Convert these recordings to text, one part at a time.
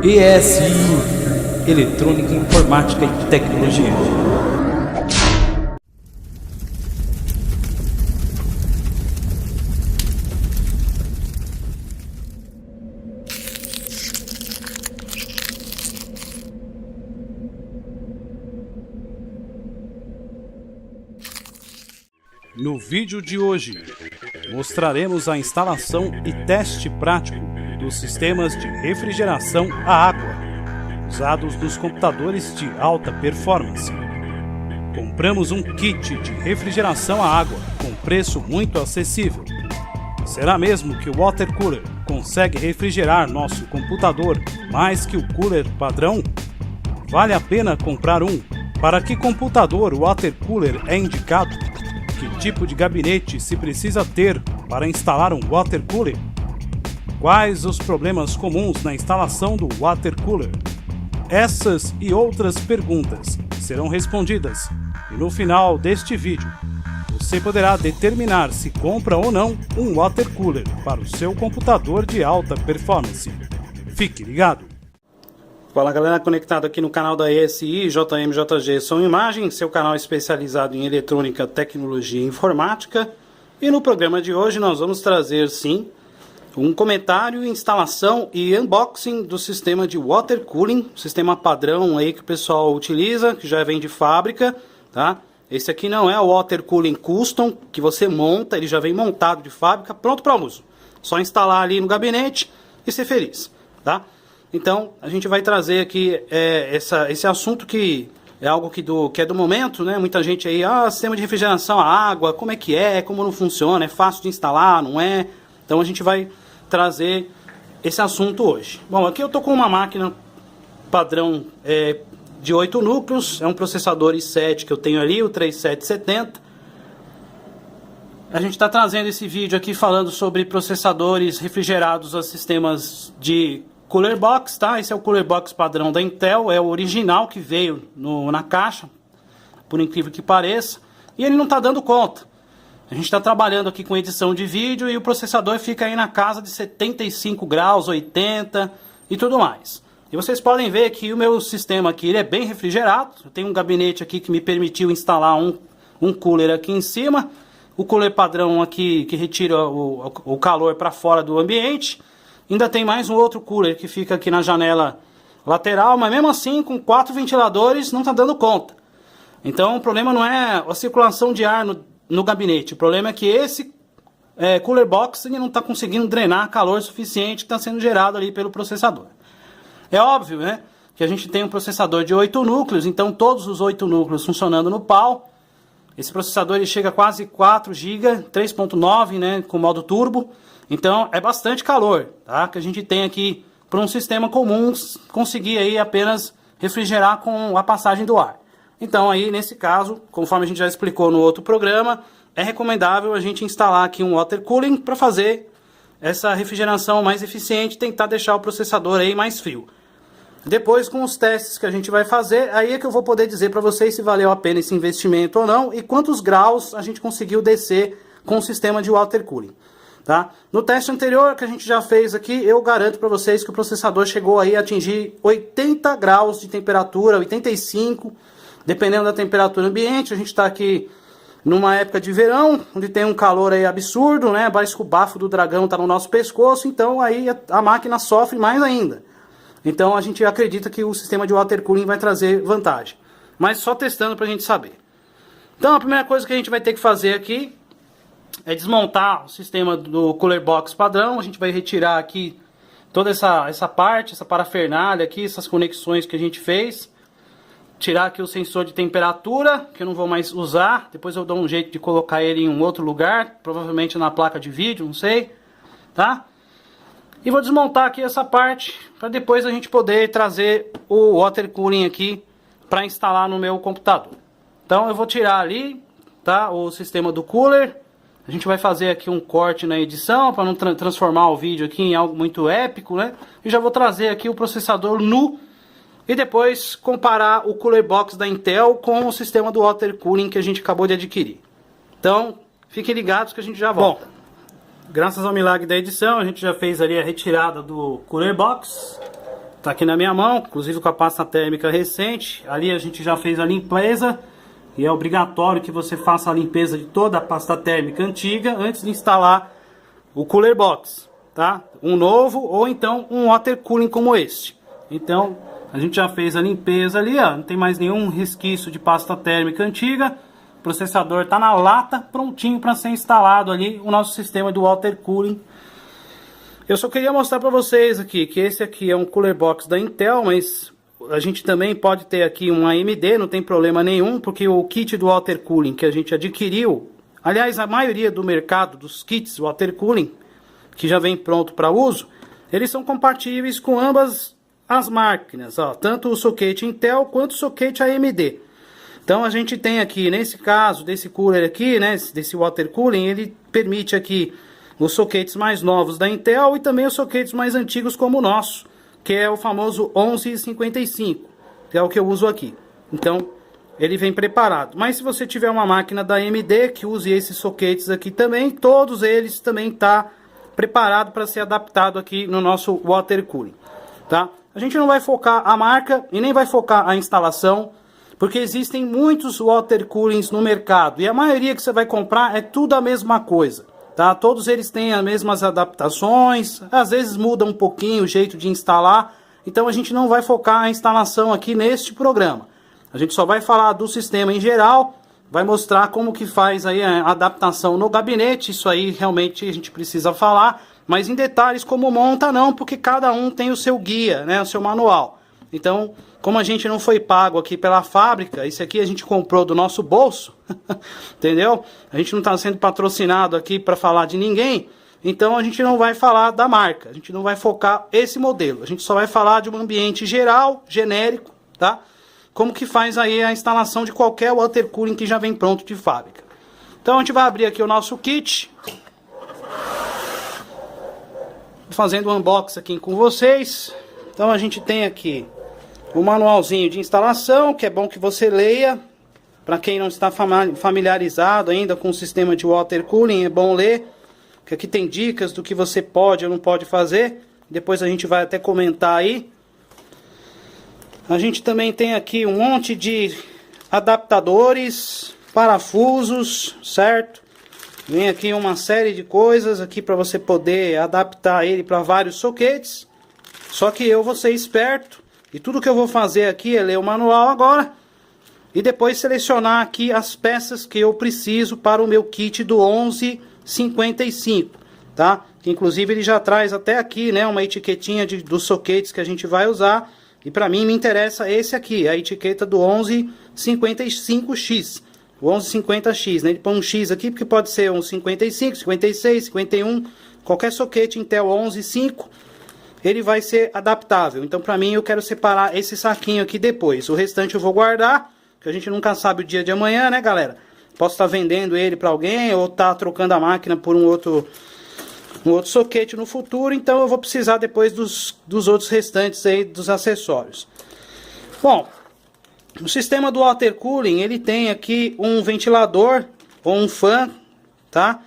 ESI, Eletrônica, Informática e Tecnologia. No vídeo de hoje, mostraremos a instalação e teste prático dos sistemas de refrigeração a água, usados nos computadores de alta performance. Compramos um kit de refrigeração a água com preço muito acessível. Será mesmo que o Water Cooler consegue refrigerar nosso computador mais que o cooler padrão? Vale a pena comprar um? Para que computador o Water Cooler é indicado? Que tipo de gabinete se precisa ter para instalar um Water Cooler? Quais os problemas comuns na instalação do Water Cooler? Essas e outras perguntas serão respondidas e no final deste vídeo você poderá determinar se compra ou não um Water Cooler para o seu computador de alta performance. Fique ligado! Fala galera, conectado aqui no canal da ESI JMJG Som e Imagem, seu canal especializado em eletrônica, tecnologia e informática. E no programa de hoje nós vamos trazer sim um comentário, instalação e unboxing do sistema de water cooling, sistema padrão aí que o pessoal utiliza, que já vem de fábrica, tá? Esse aqui não é o Water Cooling Custom, que você monta, ele já vem montado de fábrica, pronto para uso. Só instalar ali no gabinete e ser feliz, tá? Então, a gente vai trazer aqui esse assunto que é algo que é do momento, né? Muita gente aí, sistema de refrigeração a água, como como não funciona, é fácil de instalar, não é? Então a gente vai trazer esse assunto hoje. Bom, aqui eu tô com uma máquina padrão de 8 núcleos, é um processador i7 que eu tenho ali, o 3770. A gente está trazendo esse vídeo aqui falando sobre processadores refrigerados a sistemas de Cooler Box, tá? Esse é o Cooler Box padrão da Intel, é o original que veio na caixa, por incrível que pareça, e ele não está dando conta. A gente está trabalhando aqui com edição de vídeo e o processador fica aí na casa de 75 graus, 80 e tudo mais. E vocês podem ver que o meu sistema aqui ele é bem refrigerado. Eu tenho um gabinete aqui que me permitiu instalar um cooler aqui em cima, o cooler padrão aqui que retira o calor para fora do ambiente. Ainda tem mais um outro cooler que fica aqui na janela lateral, mas mesmo assim com 4 ventiladores não está dando conta. Então o problema não é a circulação de ar no gabinete, o problema é que esse Cooler Box ele não está conseguindo drenar calor suficiente que está sendo gerado ali pelo processador. É óbvio, né, que a gente tem um processador de 8 núcleos, então todos os 8 núcleos funcionando no pau. Esse processador ele chega a quase 4 GB, 3.9, né, com modo turbo. Então é bastante calor, tá? Que a gente tem aqui para um sistema comum conseguir aí apenas refrigerar com a passagem do ar. Então aí nesse caso, conforme a gente já explicou no outro programa, é recomendável a gente instalar aqui um water cooling para fazer essa refrigeração mais eficiente, tentar deixar o processador aí mais frio. Depois com os testes que a gente vai fazer, aí é que eu vou poder dizer para vocês se valeu a pena esse investimento ou não e quantos graus a gente conseguiu descer com o sistema de water cooling. Tá? No teste anterior que a gente já fez aqui, eu garanto para vocês que o processador chegou aí a atingir 80 graus de temperatura, 85, dependendo da temperatura ambiente. A gente está aqui numa época de verão, onde tem um calor aí absurdo, né? Parece que o bafo do dragão está no nosso pescoço, então aí a máquina sofre mais ainda. Então a gente acredita que o sistema de water cooling vai trazer vantagem. Mas só testando para a gente saber. Então a primeira coisa que a gente vai ter que fazer aqui é desmontar o sistema do Cooler Box padrão. A gente vai retirar aqui toda essa parte, essa parafernália aqui, essas conexões que a gente fez. Tirar aqui o sensor de temperatura, que eu não vou mais usar. Depois eu dou um jeito de colocar ele em um outro lugar, provavelmente na placa de vídeo, não sei, tá? E vou desmontar aqui essa parte, para depois a gente poder trazer o water cooling aqui para instalar no meu computador. Então eu vou tirar ali, tá, o sistema do cooler. A gente vai fazer aqui um corte na edição para não transformar o vídeo aqui em algo muito épico, né? E já vou trazer aqui o processador nu e depois comparar o Cooler Box da Intel com o sistema do Water Cooling que a gente acabou de adquirir. Então, fiquem ligados que a gente já volta. Bom, graças ao milagre da edição, a gente já fez ali a retirada do Cooler Box. Tá aqui na minha mão, inclusive com a pasta térmica recente. Ali a gente já fez a limpeza. E é obrigatório que você faça a limpeza de toda a pasta térmica antiga antes de instalar o Cooler Box, tá? Um novo ou então um water cooling como este. Então a gente já fez a limpeza ali, ó, não tem mais nenhum resquício de pasta térmica antiga. O processador está na lata, prontinho para ser instalado ali o nosso sistema do water cooling. Eu só queria mostrar para vocês aqui que esse aqui é um Cooler Box da Intel, mas a gente também pode ter aqui um AMD, não tem problema nenhum, porque o kit do water cooling que a gente adquiriu, aliás, a maioria do mercado dos kits water cooling que já vem pronto para uso, eles são compatíveis com ambas as máquinas, ó, tanto o socket Intel quanto o socket AMD. Então a gente tem aqui, nesse caso desse cooler aqui, né, desse water cooling, ele permite aqui os sockets mais novos da Intel e também os sockets mais antigos como o nosso, que é o famoso 1155, que é o que eu uso aqui. Então ele vem preparado. Mas se você tiver uma máquina da AMD que use esses sockets aqui também, todos eles também tá preparado para ser adaptado aqui no nosso water cooling, tá? A gente não vai focar a marca e nem vai focar a instalação, porque existem muitos water coolings no mercado e a maioria que você vai comprar é tudo a mesma coisa, tá? Todos eles têm as mesmas adaptações, às vezes muda um pouquinho o jeito de instalar, então a gente não vai focar a instalação aqui neste programa. A gente só vai falar do sistema em geral, vai mostrar como que faz aí a adaptação no gabinete, isso aí realmente a gente precisa falar, mas em detalhes como monta não, porque cada um tem o seu guia, né, o seu manual. Então, como a gente não foi pago aqui pela fábrica, isso aqui a gente comprou do nosso bolso, entendeu? A gente não está sendo patrocinado aqui para falar de ninguém, então a gente não vai falar da marca, a gente não vai focar esse modelo, a gente só vai falar de um ambiente geral, genérico, tá? Como que faz aí a instalação de qualquer water cooling que já vem pronto de fábrica. Então a gente vai abrir aqui o nosso kit, fazendo um unboxing aqui com vocês. Então a gente tem aqui o manualzinho de instalação, que é bom que você leia. Para quem não está familiarizado ainda com o sistema de water cooling, é bom ler, que aqui tem dicas do que você pode ou não pode fazer. Depois a gente vai até comentar aí. A gente também tem aqui um monte de adaptadores, parafusos, certo? Vem aqui uma série de coisas aqui para você poder adaptar ele para vários sockets. Só que eu vou ser esperto e tudo que eu vou fazer aqui é ler o manual agora e depois selecionar aqui as peças que eu preciso para o meu kit do 1155, tá? Que inclusive ele já traz até aqui, né, uma etiquetinha dos sockets que a gente vai usar. E para mim me interessa esse aqui, a etiqueta do 1155X. O 1150X, né? Ele põe um X aqui porque pode ser um 55, 56, 51, qualquer socket Intel 11.5, ele vai ser adaptável. Então para mim eu quero separar esse saquinho aqui depois. O restante eu vou guardar, que a gente nunca sabe o dia de amanhã, né, galera? Posso estar vendendo ele para alguém ou estar trocando a máquina por um outro socket no futuro, então eu vou precisar depois dos outros restantes aí dos acessórios. Bom, o sistema do water cooling, ele tem aqui um ventilador ou um fã, tá?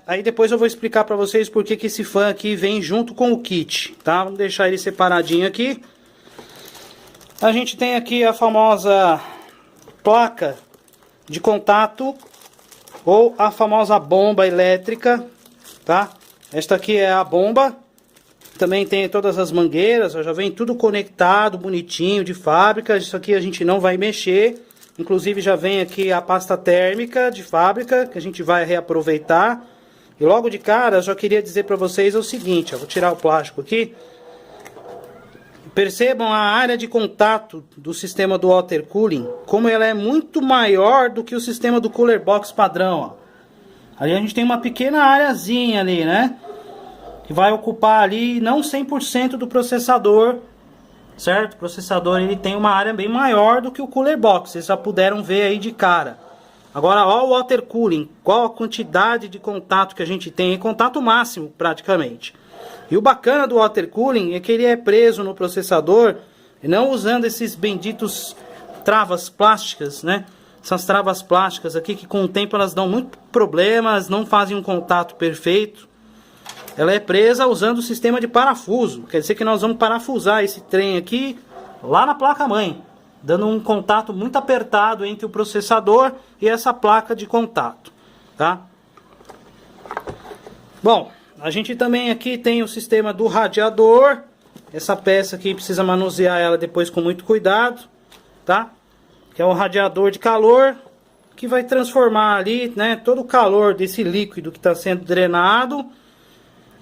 Aí depois eu vou explicar para vocês por que esse fã aqui vem junto com o kit, tá? Vamos deixar ele separadinho aqui. A gente tem aqui a famosa placa de contato ou a famosa bomba elétrica, tá? Esta aqui é a bomba. Também tem todas as mangueiras, ó, já vem tudo conectado, bonitinho, de fábrica. Isso aqui a gente não vai mexer. Inclusive já vem aqui a pasta térmica de fábrica, que a gente vai reaproveitar. E logo de cara, eu já queria dizer para vocês o seguinte, ó, vou tirar o plástico aqui. Percebam a área de contato do sistema do water cooling, como ela é muito maior do que o sistema do Cooler Box padrão, ó. Ali a gente tem uma pequena areazinha ali, né? Que vai ocupar ali não 100% do processador, certo? O processador ele tem uma área bem maior do que o Cooler Box, vocês já puderam ver aí de cara. Agora, ó, o water cooling, qual a quantidade de contato que a gente tem? É contato máximo, praticamente. E o bacana do water cooling é que ele é preso no processador, e não usando esses benditos travas plásticas, né? Essas travas plásticas aqui que com o tempo elas dão muito problemas, não fazem um contato perfeito. ela é presa usando o sistema de parafuso. Quer dizer que nós vamos parafusar esse trem aqui lá na placa-mãe, dando um contato muito apertado entre o processador e essa placa de contato, tá? Bom, a gente também aqui tem o sistema do radiador. Essa peça aqui precisa manusear ela depois com muito cuidado, tá? Que é um radiador de calor que vai transformar ali, né, todo o calor desse líquido que está sendo drenado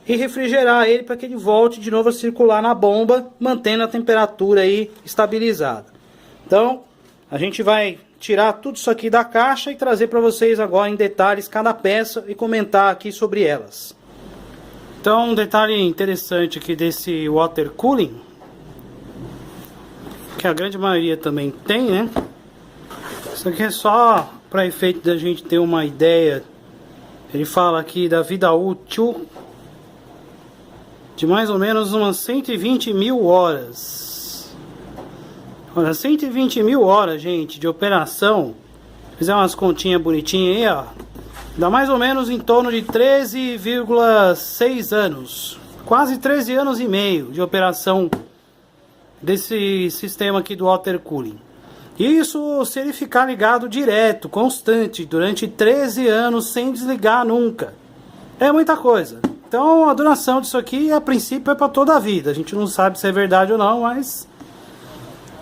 e refrigerar ele para que ele volte de novo a circular na bomba, mantendo a temperatura aí estabilizada. Então, a gente vai tirar tudo isso aqui da caixa e trazer para vocês agora em detalhes cada peça e comentar aqui sobre elas. Então, um detalhe interessante aqui desse water cooling, que a grande maioria também tem, né? Isso aqui é só para efeito da gente ter uma ideia. Ele fala aqui da vida útil de mais ou menos umas 120 mil horas. Olha, 120 mil horas, gente, de operação. Fizer umas continhas bonitinhas aí, ó. Dá mais ou menos em torno de 13,6 anos. Quase 13 anos e meio de operação desse sistema aqui do water cooling. Isso se ele ficar ligado direto, constante, durante 13 anos sem desligar nunca. É muita coisa. Então a duração disso aqui a princípio é para toda a vida. A gente não sabe se é verdade ou não, mas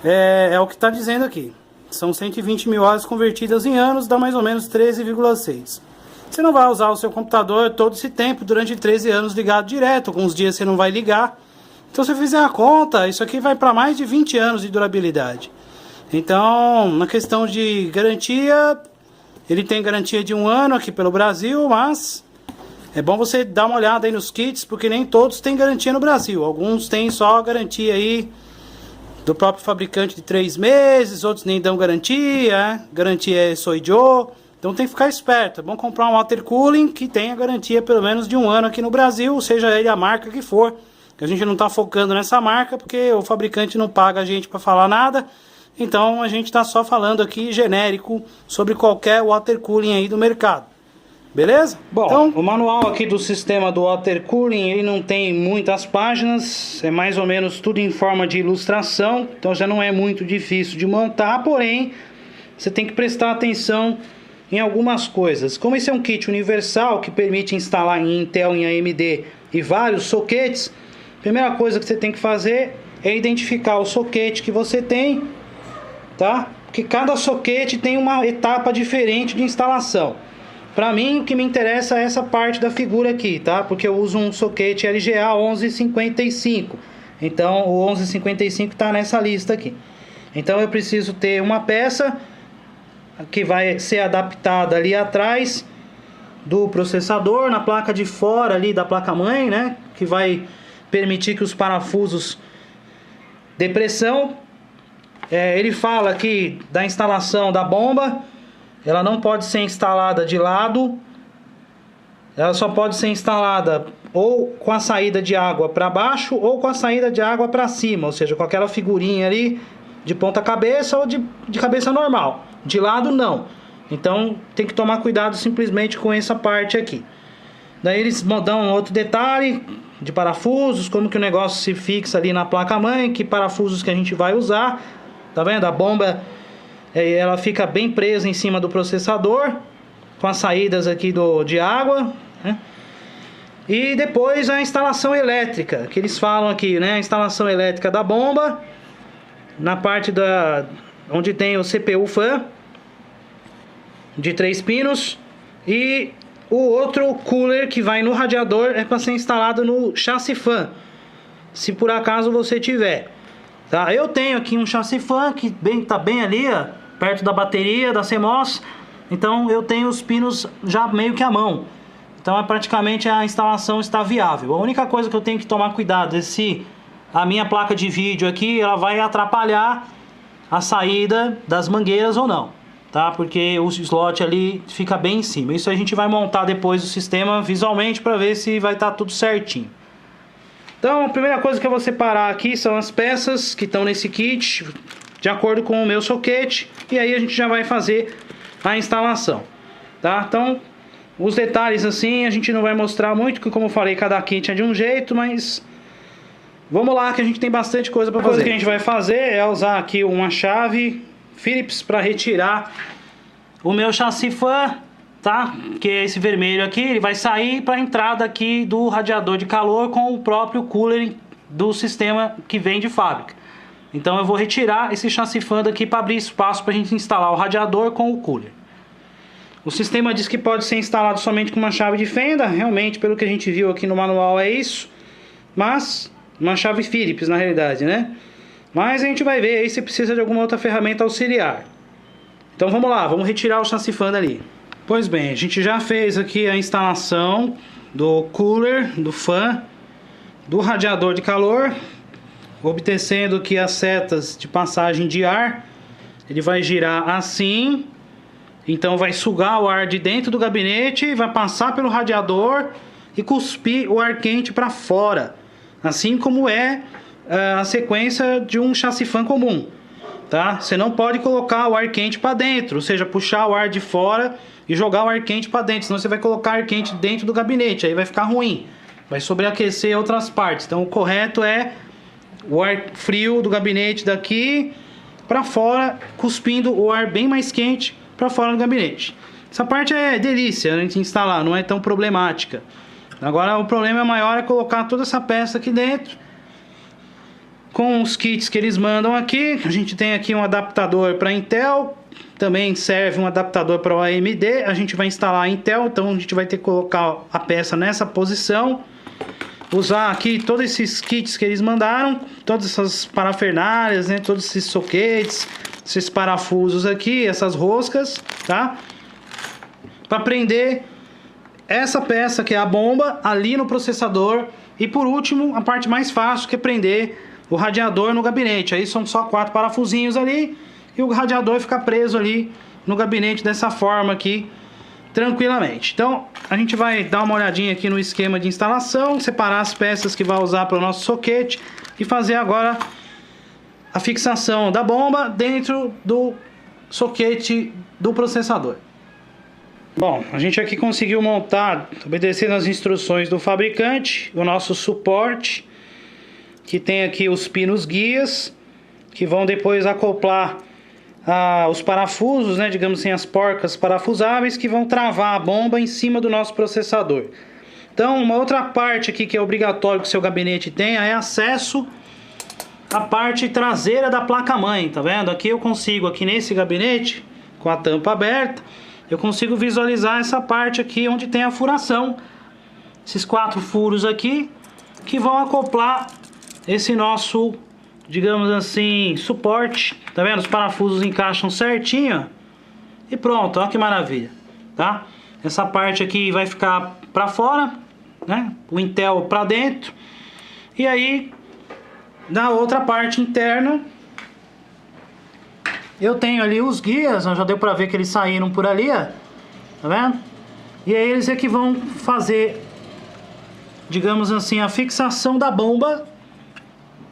é o que está dizendo aqui. São 120 mil horas convertidas em anos, dá mais ou menos 13,6. Você não vai usar o seu computador todo esse tempo, durante 13 anos ligado direto. Alguns dias você não vai ligar. Então se você fizer a conta, isso aqui vai para mais de 20 anos de durabilidade. Então, na questão de garantia, ele tem garantia de 1 ano aqui pelo Brasil, mas é bom você dar uma olhada aí nos kits, porque nem todos têm garantia no Brasil. Alguns têm só garantia aí do próprio fabricante de 3 meses, outros nem dão garantia, garantia é Soi Joe. Então tem que ficar esperto, é bom comprar um water cooling que tenha garantia pelo menos de 1 ano aqui no Brasil, seja ele a marca que for. A gente não está focando nessa marca, porque o fabricante não paga a gente para falar nada. Então a gente está só falando aqui genérico sobre qualquer water cooling aí do mercado. Beleza? Bom, então, o manual aqui do sistema do water cooling, ele não tem muitas páginas, é mais ou menos tudo em forma de ilustração, então já não é muito difícil de montar, porém você tem que prestar atenção em algumas coisas. Como esse é um kit universal que permite instalar em Intel, em AMD e vários soquetes, a primeira coisa que você tem que fazer é identificar o soquete que você tem, tá? Porque cada soquete tem uma etapa diferente de instalação. Para mim, o que me interessa é essa parte da figura aqui, tá? Porque eu uso um soquete LGA 1155. Então, o 1155 está nessa lista aqui. Então, eu preciso ter uma peça que vai ser adaptada ali atrás do processador, na placa de fora ali da placa-mãe, né? Que vai permitir que os parafusos dê pressão. Ele fala aqui da instalação da bomba. Ela não pode ser instalada de lado. Ela só pode ser instalada ou com a saída de água para baixo ou com a saída de água para cima. Ou seja, com aquela figurinha ali de ponta cabeça ou de cabeça normal. De lado não. Então tem que tomar cuidado simplesmente com essa parte aqui. Daí eles dão outro detalhe de parafusos. Como que o negócio se fixa ali na placa-mãe. Que parafusos que a gente vai usar. Tá vendo? A bomba... ela fica bem presa em cima do processador, com as saídas aqui de água, né? E depois a instalação elétrica, que eles falam aqui, né? A instalação elétrica da bomba, na parte onde tem o CPU fan, de 3 pinos, e o outro cooler que vai no radiador é para ser instalado no chassi fan, se por acaso você tiver. Tá? Eu tenho aqui um chassi fan que tá bem ali, ó, perto da bateria da CMOS. Então eu tenho os pinos já meio que à mão. Então praticamente a instalação está viável. A única coisa que eu tenho que tomar cuidado é se a minha placa de vídeo aqui ela vai atrapalhar a saída das mangueiras ou não, tá? Porque o slot ali fica bem em cima. Isso a gente vai montar depois o sistema visualmente para ver se vai estar tudo certinho. Então a primeira coisa que eu vou separar aqui são as peças que estão nesse kit, de acordo com o meu soquete, e aí a gente já vai fazer a instalação, tá? Então, Os detalhes assim a gente não vai mostrar muito, porque como eu falei, cada kit é de um jeito, mas vamos lá que a gente tem bastante coisa para fazer. O que a gente vai fazer é usar aqui uma chave Phillips para retirar o meu chassi fan, tá? Que é esse vermelho aqui, ele vai sair para a entrada aqui do radiador de calor com o próprio cooler do sistema que vem de fábrica. Então eu vou retirar esse chassi fan daqui para abrir espaço para a gente instalar o radiador com o cooler. O sistema diz que pode ser instalado somente com uma chave de fenda, realmente pelo que a gente viu aqui no manual é isso, mas uma chave Phillips na realidade, né? Mas a gente vai ver aí se precisa de alguma outra ferramenta auxiliar. Então vamos lá, vamos retirar o chassi fan dali. Pois bem, a gente já fez aqui a instalação do cooler, do fan, do radiador de calor, obtecendo aqui as setas de passagem de ar. Ele vai girar assim. Então vai sugar o ar de dentro do gabinete, vai passar pelo radiador e cuspir o ar quente para fora. Assim como é a sequência de um chassi fan comum, tá? Você não pode colocar o ar quente para dentro, ou seja, puxar o ar de fora e jogar o ar quente para dentro, senão você vai colocar ar quente dentro do gabinete, aí vai ficar ruim, vai sobreaquecer outras partes. Então o correto é o ar frio do gabinete daqui para fora, cuspindo o ar bem mais quente para fora do gabinete. Essa parte é delícia a gente instalar, não é tão problemática. Agora o problema maior é colocar toda essa peça aqui dentro com os kits que eles mandam aqui. A gente tem aqui um adaptador para Intel, também serve um adaptador para o AMD. A gente vai instalar a Intel, então a gente vai ter que colocar a peça nessa posição, usar aqui todos esses kits que eles mandaram, todas essas parafernálias, né, todos esses soquetes, esses parafusos aqui, essas roscas, tá? Para prender essa peça que é a bomba ali no processador. E por último, a parte mais fácil, que é prender o radiador no gabinete. Aí são só 4 parafusinhos ali e o radiador fica preso ali no gabinete dessa forma aqui, tranquilamente. Então a gente vai dar uma olhadinha aqui no esquema de instalação, separar as peças que vai usar para o nosso soquete e fazer agora a fixação da bomba dentro do soquete do processador. Bom, a gente aqui conseguiu montar, obedecendo as instruções do fabricante, o nosso suporte, que tem aqui os pinos guias, que vão depois acoplar os parafusos, né, digamos assim, as porcas parafusáveis, que vão travar a bomba em cima do nosso processador. Então, uma outra parte aqui que é obrigatório que o seu gabinete tenha é acesso à parte traseira da placa-mãe, tá vendo? Aqui eu consigo, aqui nesse gabinete, com a tampa aberta, eu consigo visualizar essa parte aqui onde tem a furação. Esses 4 furos aqui, que vão acoplar esse nosso, digamos assim, suporte. Tá vendo? Os parafusos encaixam certinho. E pronto, olha que maravilha, tá? Essa parte aqui vai ficar para fora, né? O Intel para dentro. E aí, na outra parte interna, eu tenho ali os guias, já deu para ver que eles saíram por ali, ó. Tá vendo? E aí eles é que vão fazer, digamos assim, a fixação da bomba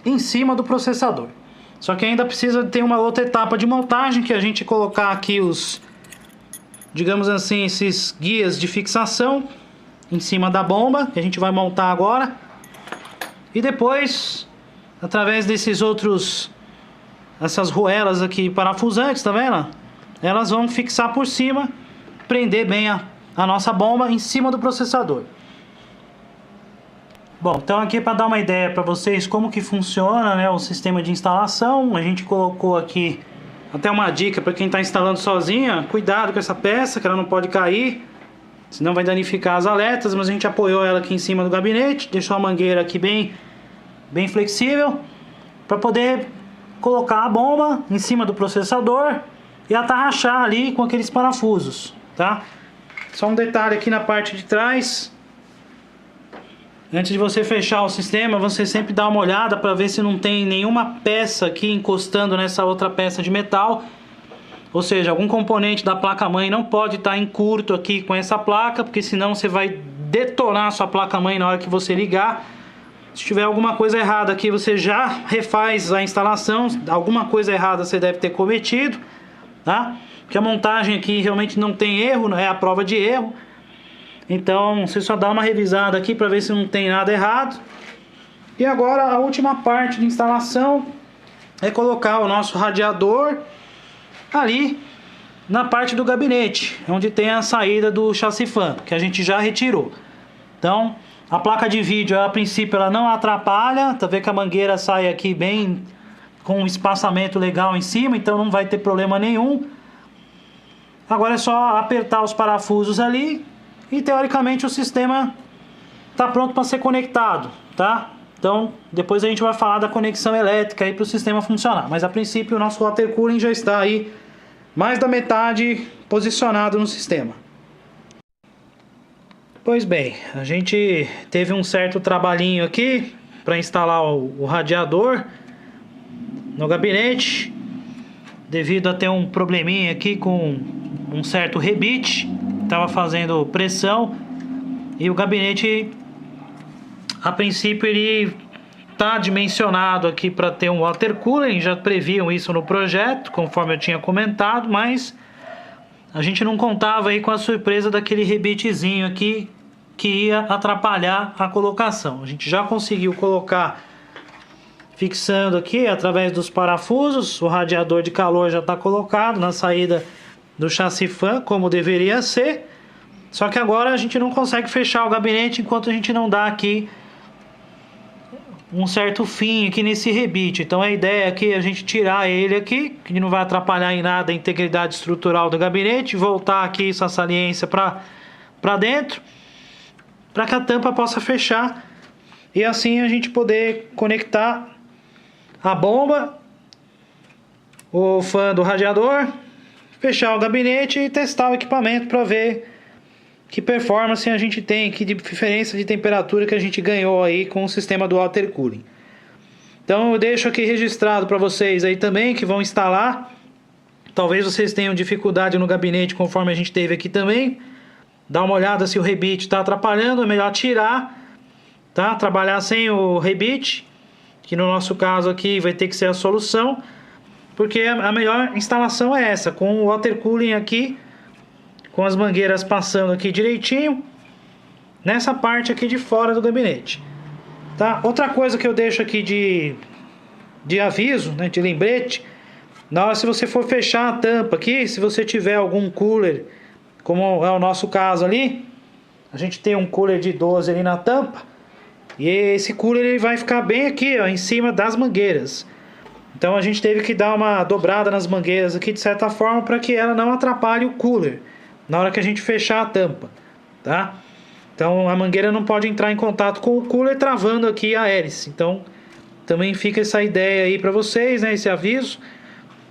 em cima do processador. Só que ainda precisa ter uma outra etapa de montagem, que a gente colocar aqui os, digamos assim, esses guias de fixação em cima da bomba, que a gente vai montar agora. E depois, através desses outros, essas ruelas aqui parafusantes, tá vendo? Elas vão fixar por cima, prender bem a nossa bomba em cima do processador. Bom, então aqui para dar uma ideia para vocês como que funciona, né, o sistema de instalação, a gente colocou aqui até uma dica para quem está instalando sozinho: cuidado com essa peça, que ela não pode cair, senão vai danificar as aletas. Mas a gente apoiou ela aqui em cima do gabinete, deixou a mangueira aqui bem flexível, para poder colocar a bomba em cima do processador e atarrachar ali com aqueles parafusos, tá? Só um detalhe aqui na parte de trás: antes de você fechar o sistema, você sempre dá uma olhada para ver se não tem nenhuma peça aqui encostando nessa outra peça de metal. Ou seja, algum componente da placa-mãe não pode estar em curto aqui com essa placa, porque senão você vai detonar a sua placa-mãe na hora que você ligar. Se tiver alguma coisa errada aqui, você já refaz a instalação. Alguma coisa errada você deve ter cometido, tá? Porque a montagem aqui realmente não tem erro, não é a prova de erro. Então você só dá uma revisada aqui para ver se não tem nada errado. E agora a última parte de instalação é colocar o nosso radiador ali na parte do gabinete, onde tem a saída do chassi fan, que a gente já retirou. Então a placa de vídeo, a princípio, ela não atrapalha. Tá vendo que a mangueira sai aqui bem com um espaçamento legal em cima, então não vai ter problema nenhum. Agora é só apertar os parafusos ali e teoricamente o sistema está pronto para ser conectado, tá? Então depois a gente vai falar da conexão elétrica aí para o sistema funcionar, mas a princípio o nosso water cooling já está aí mais da metade posicionado no sistema. Pois bem, a gente teve um certo trabalhinho aqui para instalar o radiador no gabinete, devido a ter um probleminha aqui com um certo rebite, estava fazendo pressão, e o gabinete, a princípio, ele está dimensionado aqui para ter um water cooling. Já previam isso no projeto, conforme eu tinha comentado, mas a gente não contava aí com a surpresa daquele rebitezinho aqui que ia atrapalhar a colocação. A gente já conseguiu colocar fixando aqui através dos parafusos. O radiador de calor já está colocado na saída do chassi fan, como deveria ser. Só que agora a gente não consegue fechar o gabinete enquanto a gente não dá aqui um certo fim aqui nesse rebite. Então a ideia aqui é a gente tirar ele aqui, que não vai atrapalhar em nada a integridade estrutural do gabinete, voltar aqui essa saliência para dentro, para que a tampa possa fechar e assim a gente poder conectar a bomba, o fã do radiador, fechar o gabinete e testar o equipamento para ver que performance a gente tem, que diferença de temperatura que a gente ganhou aí com o sistema do water cooling. Então eu deixo aqui registrado para vocês aí também que vão instalar. Talvez vocês tenham dificuldade no gabinete, conforme a gente teve aqui também. Dá uma olhada se o rebite está atrapalhando, é melhor tirar, tá? Trabalhar sem o rebite, que no nosso caso aqui vai ter que ser a solução, porque a melhor instalação é essa, com o water cooling aqui, com as mangueiras passando aqui direitinho, nessa parte aqui de fora do gabinete, tá? Outra coisa que eu deixo aqui de aviso, né, de lembrete, na hora se você for fechar a tampa aqui, se você tiver algum cooler, como é o nosso caso ali, a gente tem um cooler de 12 ali na tampa, e esse cooler ele vai ficar bem aqui, ó, em cima das mangueiras. Então a gente teve que dar uma dobrada nas mangueiras aqui de certa forma para que ela não atrapalhe o cooler na hora que a gente fechar a tampa, tá? Então a mangueira não pode entrar em contato com o cooler, travando aqui a hélice. Então também fica essa ideia aí para vocês, né, esse aviso.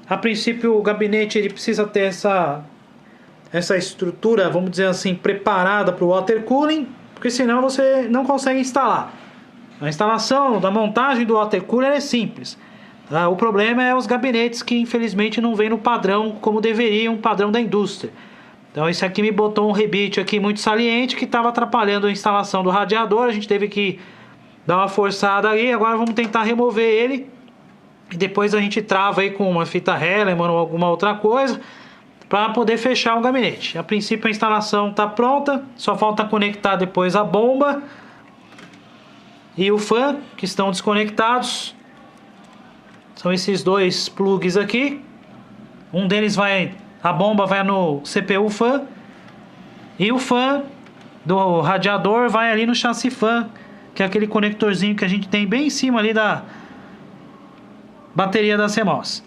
A princípio o gabinete ele precisa ter essa estrutura, vamos dizer assim, preparada para o water cooling, porque senão você não consegue instalar. A instalação da montagem do water cooler é simples. O problema é os gabinetes que infelizmente não vêm no padrão como deveriam, padrão da indústria. Então esse aqui me botou um rebite aqui muito saliente que estava atrapalhando a instalação do radiador. A gente teve que dar uma forçada ali. Agora vamos tentar remover ele e depois a gente trava aí com uma fita Hellman ou alguma outra coisa para poder fechar o gabinete. A princípio a instalação está pronta, só falta conectar depois a bomba e o fã, que estão desconectados. São esses dois plugs aqui. Um deles a bomba vai no CPU fã e o fã do radiador vai ali no chassi fã, que é aquele conectorzinho que a gente tem bem em cima ali da bateria da CMOS.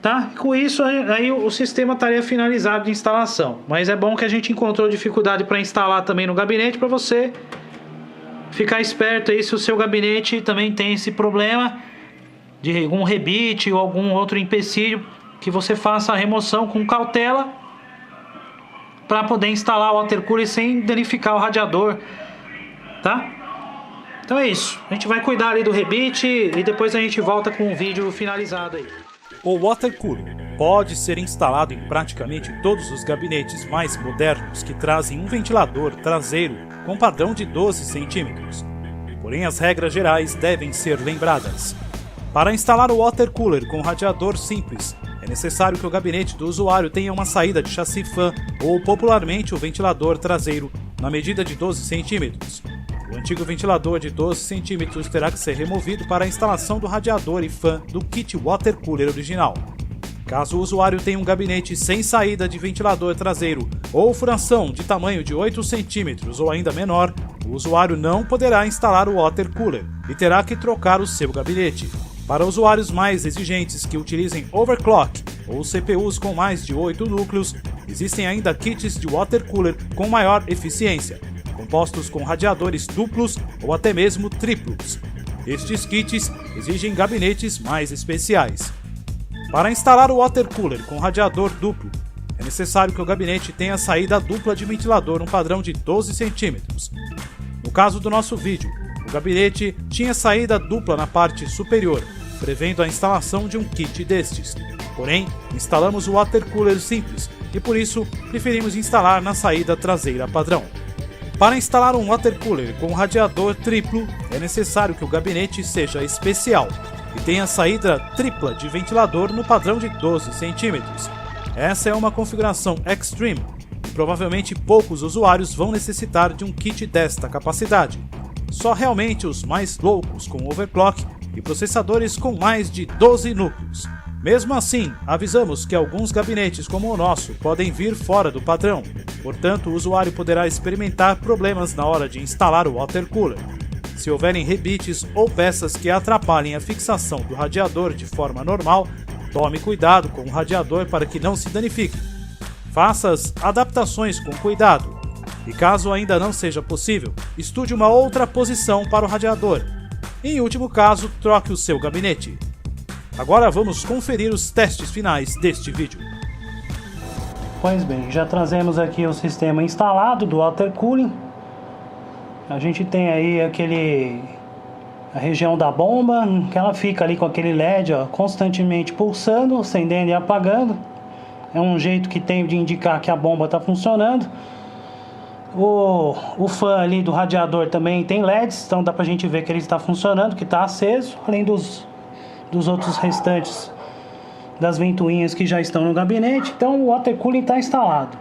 Tá? Com isso aí o sistema estaria finalizado de instalação. Mas é bom que a gente encontrou dificuldade para instalar também no gabinete, para você ficar esperto aí se o seu gabinete também tem esse problema de algum rebite ou algum outro empecilho, que você faça a remoção com cautela para poder instalar o water cooler sem danificar o radiador, tá? Então é isso, a gente vai cuidar ali do rebite e depois a gente volta com o vídeo finalizado aí. O water cooler pode ser instalado em praticamente todos os gabinetes mais modernos que trazem um ventilador traseiro com padrão de 12 centímetros. Porém, as regras gerais devem ser lembradas. Para instalar o water cooler com radiador simples, é necessário que o gabinete do usuário tenha uma saída de chassi fan ou popularmente o ventilador traseiro na medida de 12 centímetros. O antigo ventilador de 12 centímetros terá que ser removido para a instalação do radiador e fã do kit water cooler original. Caso o usuário tenha um gabinete sem saída de ventilador traseiro ou furação de tamanho de 8 centímetros ou ainda menor, o usuário não poderá instalar o water cooler e terá que trocar o seu gabinete. Para usuários mais exigentes que utilizem overclock ou CPUs com mais de 8 núcleos, existem ainda kits de water cooler com maior eficiência, compostos com radiadores duplos ou até mesmo triplos. Estes kits exigem gabinetes mais especiais. Para instalar o water cooler com radiador duplo, é necessário que o gabinete tenha saída dupla de ventilador no padrão de 12 centímetros. No caso do nosso vídeo, o gabinete tinha saída dupla na parte superior, prevendo a instalação de um kit destes. Porém, instalamos o water cooler simples e por isso preferimos instalar na saída traseira padrão. Para instalar um water cooler com radiador triplo, é necessário que o gabinete seja especial e tenha saída tripla de ventilador no padrão de 12 centímetros. Essa é uma configuração extreme e provavelmente poucos usuários vão necessitar de um kit desta capacidade. Só realmente os mais loucos com overclock e processadores com mais de 12 núcleos. Mesmo assim, avisamos que alguns gabinetes como o nosso podem vir fora do padrão, portanto o usuário poderá experimentar problemas na hora de instalar o water cooler. Se houverem rebites ou peças que atrapalhem a fixação do radiador de forma normal, tome cuidado com o radiador para que não se danifique. Faça as adaptações com cuidado. E caso ainda não seja possível, estude uma outra posição para o radiador. Em último caso, troque o seu gabinete. Agora vamos conferir os testes finais deste vídeo. Pois bem, já trazemos aqui o sistema instalado do water cooling. A gente tem aí a região da bomba, que ela fica ali com aquele LED constantemente pulsando, acendendo e apagando. É um jeito que tem de indicar que a bomba está funcionando. O fã ali do radiador também tem LEDs, então dá pra gente ver que ele está funcionando, que está aceso, além dos outros restantes das ventoinhas que já estão no gabinete. Então o water cooling está instalado.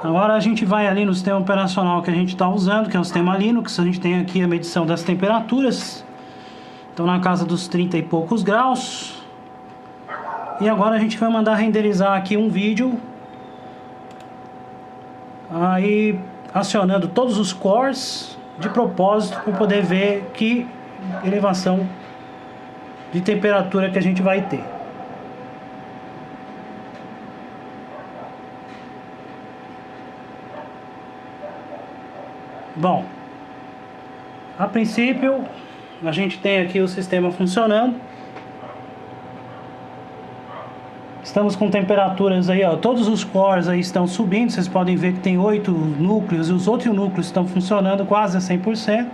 Agora a gente vai ali no sistema operacional que a gente está usando, que é o sistema Linux. A gente tem aqui a medição das temperaturas, então na casa dos 30 e poucos graus. E agora a gente vai mandar renderizar aqui um vídeo, aí acionando todos os cores de propósito para poder ver que elevação de temperatura que a gente vai ter. Bom, a princípio a gente tem aqui o sistema funcionando. Estamos com temperaturas aí, todos os cores aí estão subindo. Vocês podem ver que tem 8 núcleos e os outros núcleos estão funcionando quase a 100%.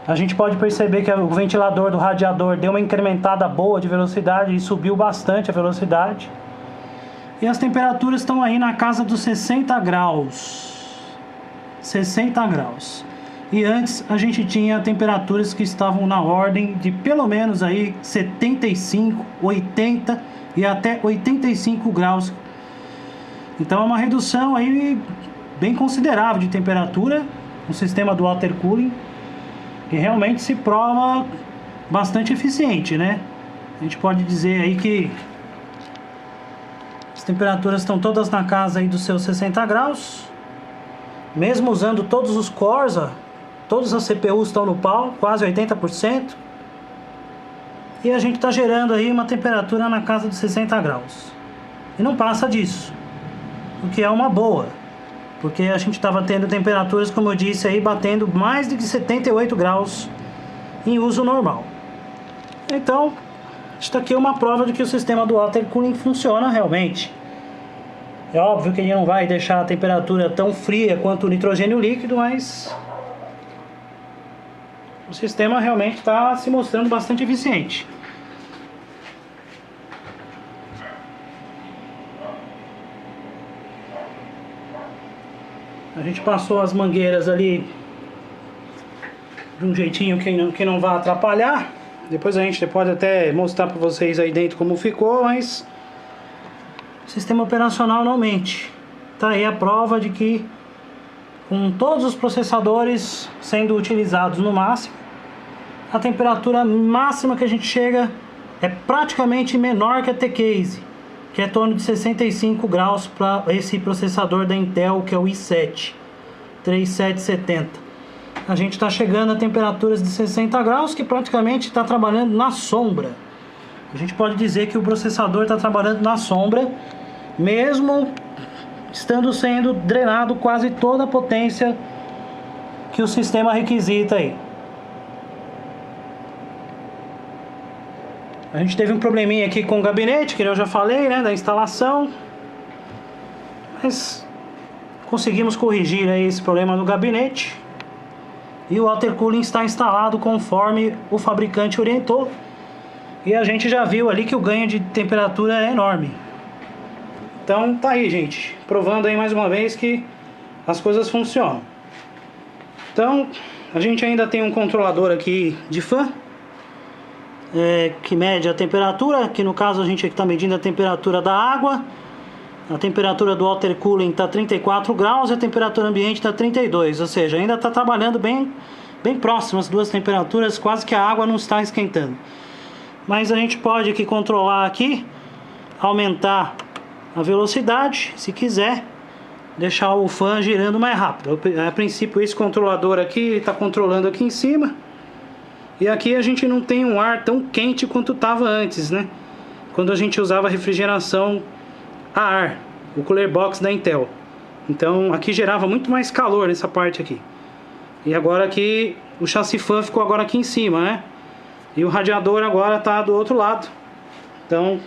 A gente pode perceber que o ventilador do radiador deu uma incrementada boa de velocidade e subiu bastante a velocidade. E as temperaturas estão aí na casa dos 60 graus. 60 graus. E antes a gente tinha temperaturas que estavam na ordem de pelo menos aí 75, 80 e até 85 graus. Então é uma redução aí bem considerável de temperatura no sistema do water cooling, e realmente se prova bastante eficiente, né? A gente pode dizer aí que as temperaturas estão todas na casa aí dos seus 60 graus. Mesmo usando todos os cores, todas as CPUs estão no pau, quase 80%. E a gente está gerando aí uma temperatura na casa de 60 graus. E não passa disso, o que é uma boa. Porque a gente estava tendo temperaturas, como eu disse aí, batendo mais de 78 graus em uso normal. Então, isso aqui é uma prova de que o sistema do water cooling funciona realmente. É óbvio que ele não vai deixar a temperatura tão fria quanto o nitrogênio líquido, mas o sistema realmente está se mostrando bastante eficiente. A gente passou as mangueiras ali de um jeitinho que não vai atrapalhar. Depois a gente pode até mostrar para vocês aí dentro como ficou, mas o sistema operacional não mente. Tá aí a prova de que com todos os processadores sendo utilizados no máximo, a temperatura máxima que a gente chega é praticamente menor que a T-Case, que é em torno de 65 graus para esse processador da Intel, que é o i7 3770. A gente está chegando a temperaturas de 60 graus, que praticamente está trabalhando na sombra. A gente pode dizer que o processador está trabalhando na sombra, mesmo estando sendo drenado quase toda a potência que o sistema requisita aí. A gente teve um probleminha aqui com o gabinete, que eu já falei, né, da instalação. Mas conseguimos corrigir aí esse problema no gabinete. E o water cooling está instalado conforme o fabricante orientou. E a gente já viu ali que o ganho de temperatura é enorme. Então tá aí, gente, provando aí mais uma vez que as coisas funcionam. Então a gente ainda tem um controlador aqui de fan, que mede a temperatura. Aqui no caso a gente está medindo a temperatura da água. A temperatura do water cooling está 34 graus e a temperatura ambiente está 32, ou seja, ainda está trabalhando bem próximo as duas temperaturas, quase que a água não está esquentando. Mas a gente pode aqui controlar aqui, aumentar a velocidade, se quiser, deixar o fan girando mais rápido. A princípio esse controlador aqui está controlando aqui em cima. E aqui a gente não tem um ar tão quente quanto estava antes, né? Quando a gente usava refrigeração a ar, o cooler box da Intel. Então aqui gerava muito mais calor nessa parte aqui. E agora aqui o chassi fan ficou agora aqui em cima, né? E o radiador agora está do outro lado. Então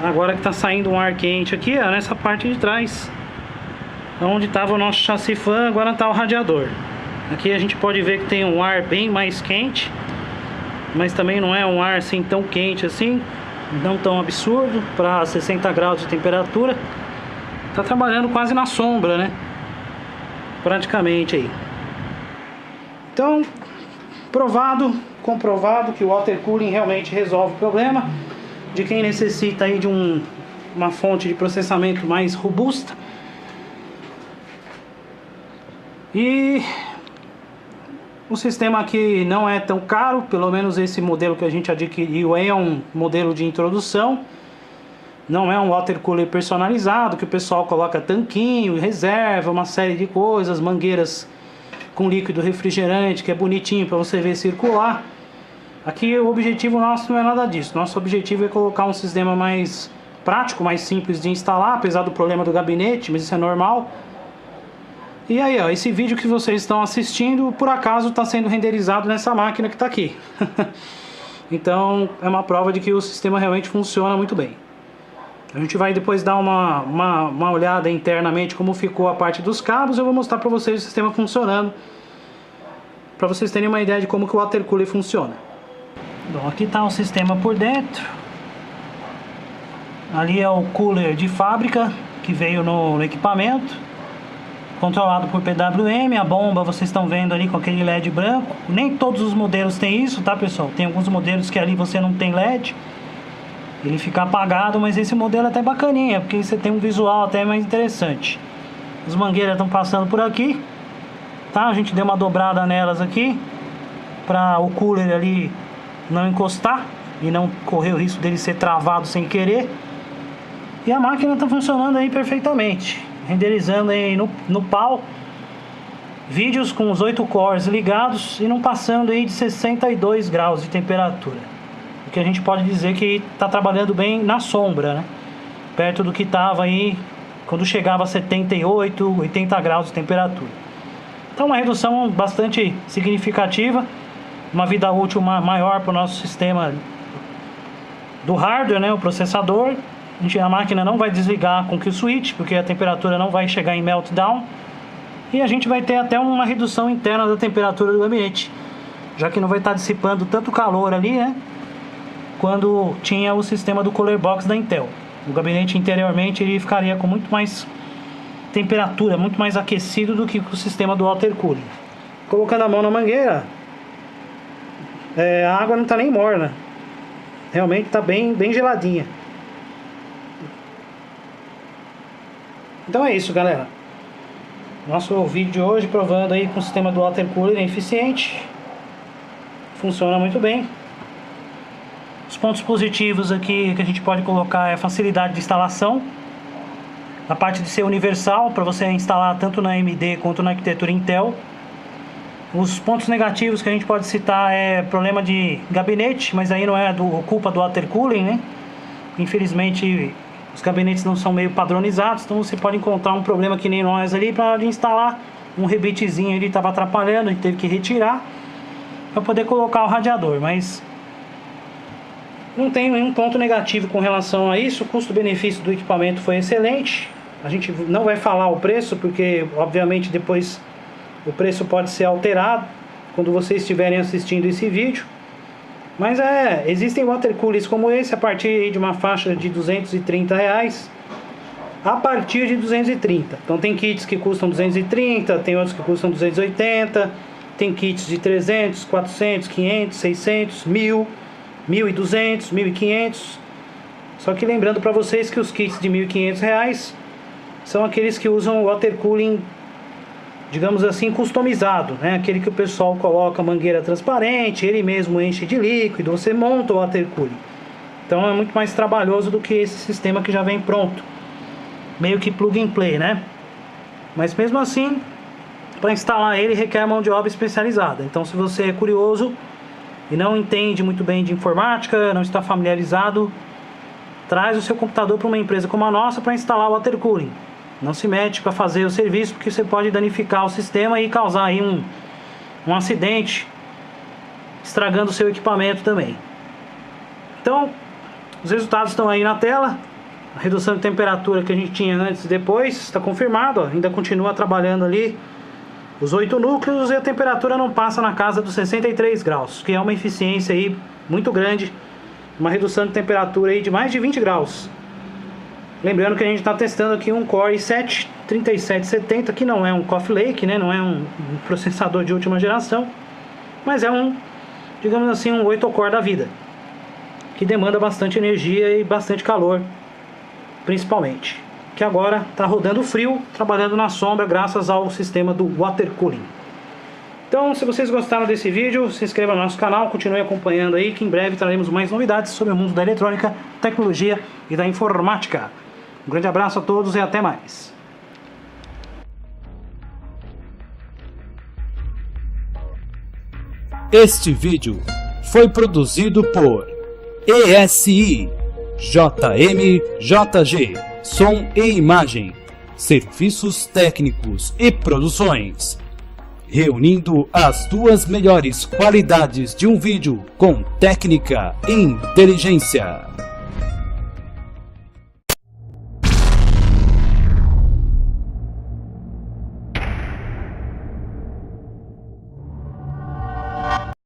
agora que está saindo um ar quente aqui, ó, nessa parte de trás, onde estava o nosso chassi fan, agora está o radiador. Aqui a gente pode ver que tem um ar bem mais quente, mas também não é um ar assim tão quente assim, não tão absurdo, para 60 graus de temperatura. Está trabalhando quase na sombra, né? Praticamente aí. Então, comprovado que o water cooling realmente resolve o problema de quem necessita aí de uma fonte de processamento mais robusta. E o sistema aqui não é tão caro, pelo menos esse modelo que a gente adquiriu é um modelo de introdução. Não é um water cooler personalizado, que o pessoal coloca tanquinho, reserva, uma série de coisas, mangueiras com líquido refrigerante, que é bonitinho para você ver circular. Aqui o objetivo nosso não é nada disso. Nosso objetivo é colocar um sistema mais prático, mais simples de instalar, apesar do problema do gabinete, mas isso é normal. E aí, ó, esse vídeo que vocês estão assistindo, por acaso está sendo renderizado nessa máquina que está aqui. Então é uma prova de que o sistema realmente funciona muito bem. A gente vai depois dar uma olhada internamente como ficou a parte dos cabos. Eu vou mostrar para vocês o sistema funcionando, para vocês terem uma ideia de como que o water cooler funciona. Bom, aqui está o sistema por dentro. Ali é o cooler de fábrica que veio no equipamento, controlado por PWM. A bomba vocês estão vendo ali com aquele LED branco. Nem todos os modelos têm isso, tá, pessoal? Tem alguns modelos que ali você não tem LED, ele fica apagado, mas esse modelo é até bacaninha, porque você tem um visual até mais interessante. As mangueiras estão passando por aqui, tá? A gente deu uma dobrada nelas aqui para o cooler ali não encostar e não correr o risco dele ser travado sem querer. E a máquina está funcionando aí perfeitamente, renderizando aí no pau vídeos com os 8 cores ligados e não passando aí de 62 graus de temperatura. Que a gente pode dizer que está trabalhando bem na sombra, né? Perto do que estava aí quando chegava a 78, 80 graus de temperatura. Então uma redução bastante significativa, uma vida útil maior para o nosso sistema do hardware, né? O processador. A máquina não vai desligar com o kill switch, porque a temperatura não vai chegar em meltdown. E a gente vai ter até uma redução interna da temperatura do gabinete, já que não vai estar dissipando tanto calor ali, né? Quando tinha o sistema do cooler box da Intel. O gabinete interiormente ele ficaria com muito mais temperatura, muito mais aquecido do que o sistema do water cooling. Colocando a mão na mangueira, a água não está nem morna, realmente está bem geladinha. Então é isso, galera. Nosso vídeo de hoje provando aí com o sistema do water cooler é eficiente. Funciona muito bem. Os pontos positivos aqui que a gente pode colocar é a facilidade de instalação. A parte de ser universal, para você instalar tanto na AMD quanto na arquitetura Intel. Os pontos negativos que a gente pode citar é problema de gabinete, mas aí não é culpa do water cooling, né? Infelizmente os gabinetes não são meio padronizados, então você pode encontrar um problema que nem nós ali para instalar. Um rebitezinho ele estava atrapalhando, a gente teve que retirar para poder colocar o radiador, mas não tem nenhum ponto negativo com relação a isso. O custo-benefício do equipamento foi excelente. A gente não vai falar o preço, porque obviamente depois o preço pode ser alterado quando vocês estiverem assistindo esse vídeo. Mas existem water coolers como esse a partir de uma faixa de R$230 a partir de 230. Então tem kits que custam 230, tem outros que custam 280, tem kits de 300, 400, 500, 600, 1000, 1.200, 1.500. Só que lembrando para vocês que os kits de R$1.500 são aqueles que usam o water cooling, digamos assim, customizado, né? Aquele que o pessoal coloca mangueira transparente, ele mesmo enche de líquido, você monta o water cooling. Então é muito mais trabalhoso do que esse sistema que já vem pronto, meio que plug and play, né? Mas mesmo assim, para instalar ele requer mão de obra especializada. Então se você é curioso e não entende muito bem de informática, não está familiarizado, traz o seu computador para uma empresa como a nossa para instalar o water cooling. Não se mete para fazer o serviço, porque você pode danificar o sistema e causar aí um acidente, estragando o seu equipamento também. Então, os resultados estão aí na tela. A redução de temperatura que a gente tinha antes e depois está confirmado, ó, ainda continua trabalhando ali os 8 núcleos e a temperatura não passa na casa dos 63 graus, que é uma eficiência aí muito grande, uma redução de temperatura aí de mais de 20 graus. Lembrando que a gente está testando aqui um Core i7 3770, que não é um Coffee Lake, né? Não é um processador de última geração, mas é digamos assim, um 8-core da vida, que demanda bastante energia e bastante calor, principalmente. Que agora está rodando frio, trabalhando na sombra, graças ao sistema do water cooling. Então, se vocês gostaram desse vídeo, se inscreva no nosso canal, continue acompanhando aí, que em breve traremos mais novidades sobre o mundo da eletrônica, tecnologia e da informática. Um grande abraço a todos e até mais. Este vídeo foi produzido por ESI, JMJG, Som e Imagem, Serviços Técnicos e Produções, reunindo as duas melhores qualidades de um vídeo com técnica e inteligência.